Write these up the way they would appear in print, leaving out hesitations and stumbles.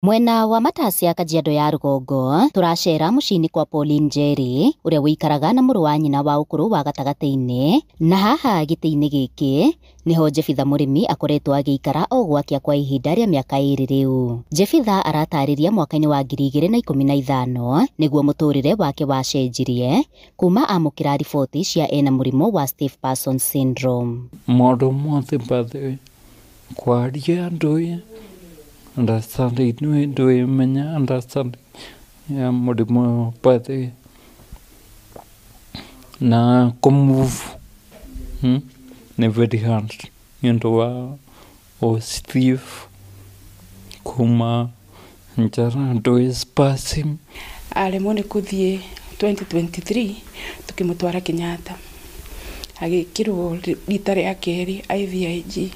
Mwena wa Matasia Kajiado ya Rugongo turacera mucini kwa Pauline Njeri uria wikaraga na muru wa nyina wa ukuru wa gatagati-ini, na haha giti-ini giki niho Jebitha murimi akoretwo agiikara o gwakia kwa ihinda ria miaka iri riu. Jebitha aratariria mwaka-ini wa 2015 niguo muturire wake wacenjirie kuma amukira riboti cia ena murimu wa stiff person syndrome. Maundu mothe mbathe kwaria ndui understanding ndui menya understanding ya murimu bathe na kumove ne very hard nto wa o stiff kuma njara ndui spasm alemone kuthie 2023 tukimutwara Kenyatta agikirwo rita ria keri IVIG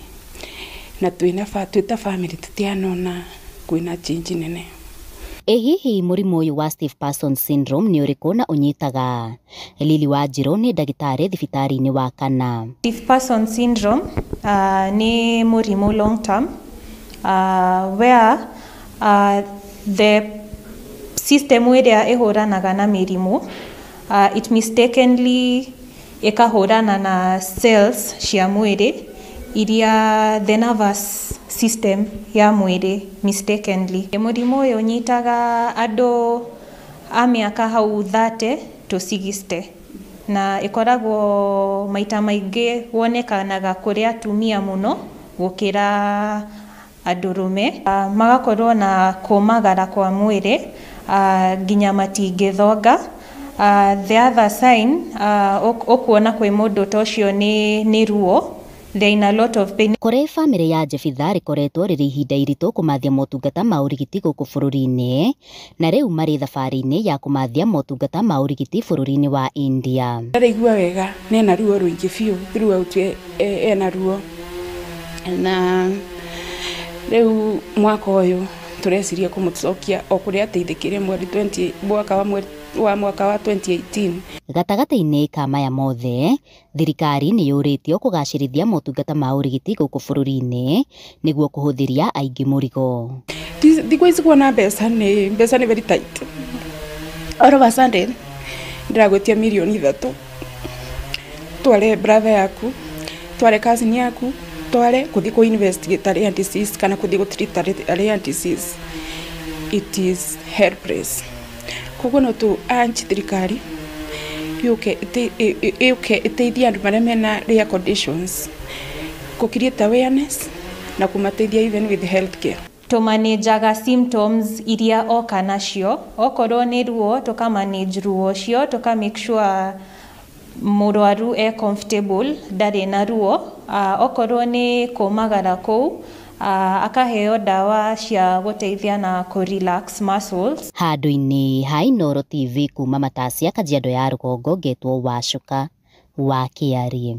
na twita family tutianona kwina change nene. Hihi murimu uyu wa stiff person syndrome ni uriku na unyitaga? Lili Wanjiru ni ndagitari thibitari-ini wa Kana. Stiff person syndrome ni murimu long term where the system iria ihuranaga na mirimu it mistakenly ikahurana na cells cia mwiri iria the nervous system ya mwiri mistakenly. Murimu uyu unyitaga andu a miaka hau 30 to 60 na ikoragwo maita maingi wonekanaga kuri atumia muno gukira andurume. Magakorwo na kumagara kwa mwiri nginya matingithonga. The other sign ukuona kwi mundu tocio ni ruo. There in a lot of pain. Kuri family ya Jebitha rikoretwo riri ihinda iritu kumathia motungata ma urigiti guku bururi-ini, na riu mari thabari-ini ya kumathia motungata ma urigiti bururi-ini wa India. Ndaigua wega nena ruo ruingi biu throughout ena ruo na riu mwaka uyu tureciria kumucokia o kuria ateithikire mwaka wa 2018. Gatagati-ini ka maya mothe thirikari ni yuritio kugacirithia motungata ma urigiti guku bururi-ini niguo kuhuthiria aingi murigo. Thikũ ici kuona mbeca ni very tight. All of a sudden ndiragwetia milioni 3 tware brother yaku tware cousin yaku tware kuthi ku investigate area disease kana kuthi ku treat area disease. It is helpless. Koguo no tu anchi thirikari yuke iteithia andu maria mena rare conditions ku create awareness na kumateithia even with healthcare. Tumanejaga symptoms iria oka nacio. Okorwo ni ruo tukamanage ruo cio, tuka make sure murwaru comfortable ndari na ruo. Okorwo ni kumagara kou akaheo dawa cia guteithia na ku-relax muscles. Handu-ini ha Inooro TV kuma Matasia Kajiado ya Rugongo, ngetwo Wacuka wa Kiarie.